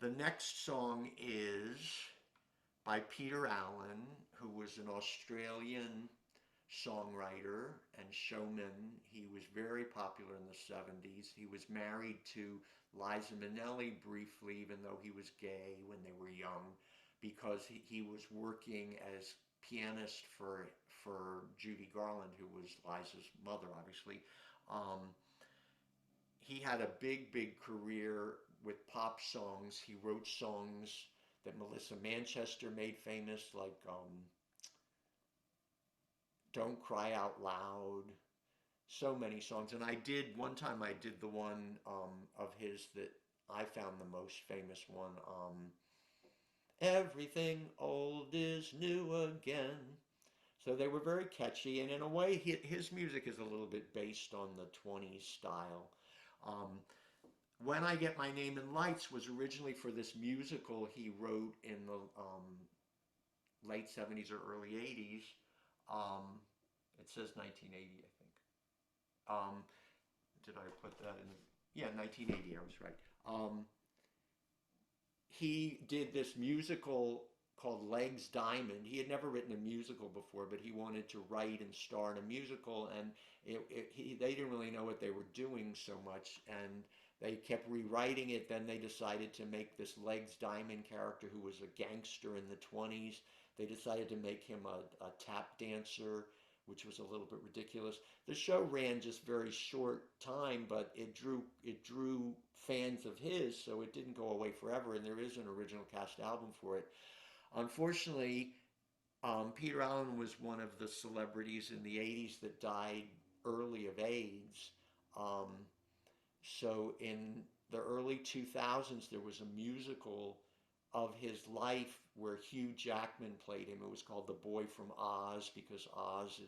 The next song is by Peter Allen, who was an Australian songwriter and showman. He was very popular in the 70s. He was married to Liza Minnelli briefly, even though he was gay when they were young, because he was working as pianist for Judy Garland, who was Liza's mother, obviously. Um, he had a big career with pop songs. He wrote songs that Melissa Manchester made famous, like Don't Cry Out Loud. So many songs. And one time I did the one of his that I found the most famous one. Everything old is new again. So they were very catchy, and in a way, his music is a little bit based on the 20s style. Um, When I Get My Name in Lights was originally for this musical he wrote in the late 70s or early 80s. Um, it says 1980, I think. Did I put that in? Yeah, 1980, I was right. He did this musical called Legs Diamond. He had never written a musical before, but he wanted to write and star in a musical, and they didn't really know what they were doing so much, and they kept rewriting it. Then they decided to make this Legs Diamond character who was a gangster in the 20s. They decided to make him a tap dancer, which was a little bit ridiculous. The show ran just very short time, but it drew fans of his, so it didn't go away forever. And there is an original cast album for it. Unfortunately, Peter Allen was one of the celebrities in the 80s that died early of AIDS. Um, so in the early 2000s, there was a musical of his life where Hugh Jackman played him. It was called The Boy from Oz, because Oz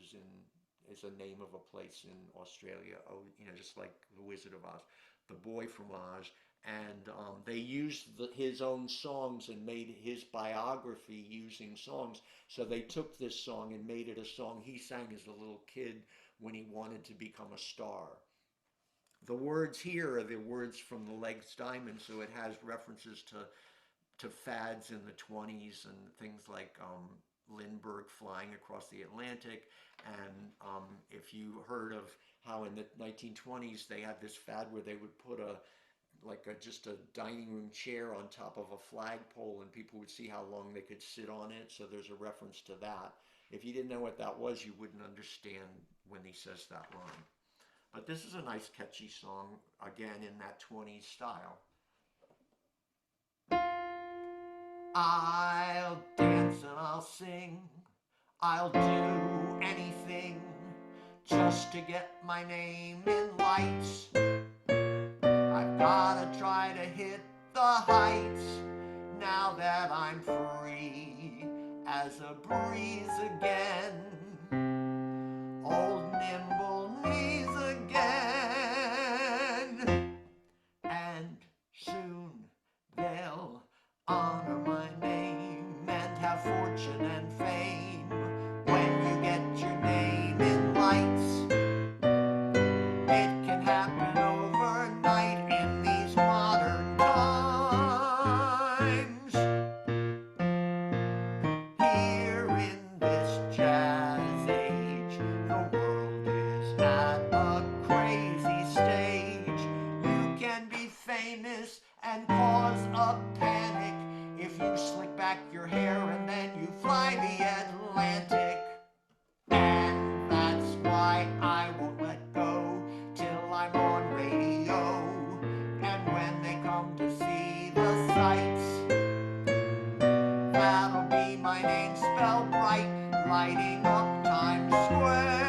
is a name of a place in Australia. Oh, just like The Wizard of Oz, The Boy from Oz. And they used his own songs and made his biography using songs. So they took this song and made it a song he sang as a little kid when he wanted to become a star. The words here are the words from the Legs Diamond, so it has references to fads in the 20s and things like Lindbergh flying across the Atlantic. And if you heard of how in the 1920s they had this fad where they would put just a dining room chair on top of a flagpole, and people would see how long they could sit on it. So there's a reference to that. If you didn't know what that was, you wouldn't understand when he says that line. But this is a nice catchy song, again in that 20s style. I'll dance and I'll sing, I'll do anything just to get my name in lights. I've gotta try to hit the heights now that I'm free as a breeze again. Old nimble knees again. And soon they'll honor my name and have fortune and fame when you get your name in lights. It can happen overnight in these modern times. Here in this jazz age, the world is at a crazy stage. You can be famous and cause a panic if you slick back your hair and then you fly the Atlantic. And that's why I won't let go till I'm on radio. And when they come to see the sights, that'll be my name spelled right, lighting up Times Square.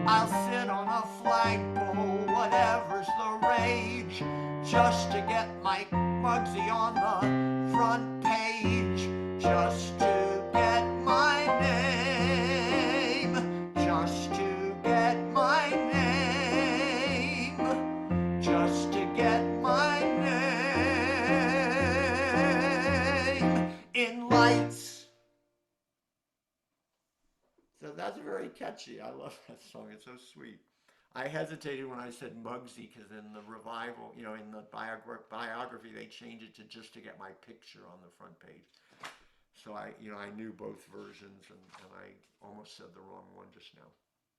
I'll sit on a flagpole, whatever's the rage, just to get Mike Muggsy on the front page, just to get my name, just to get my name, just to get my name in lights. So that's very catchy. I love that song. It's so sweet. I hesitated when I said Muggsy because in the revival, you know, in the biography, they changed it to just to get my picture on the front page. So I, you know, I knew both versions, and I almost said the wrong one just now.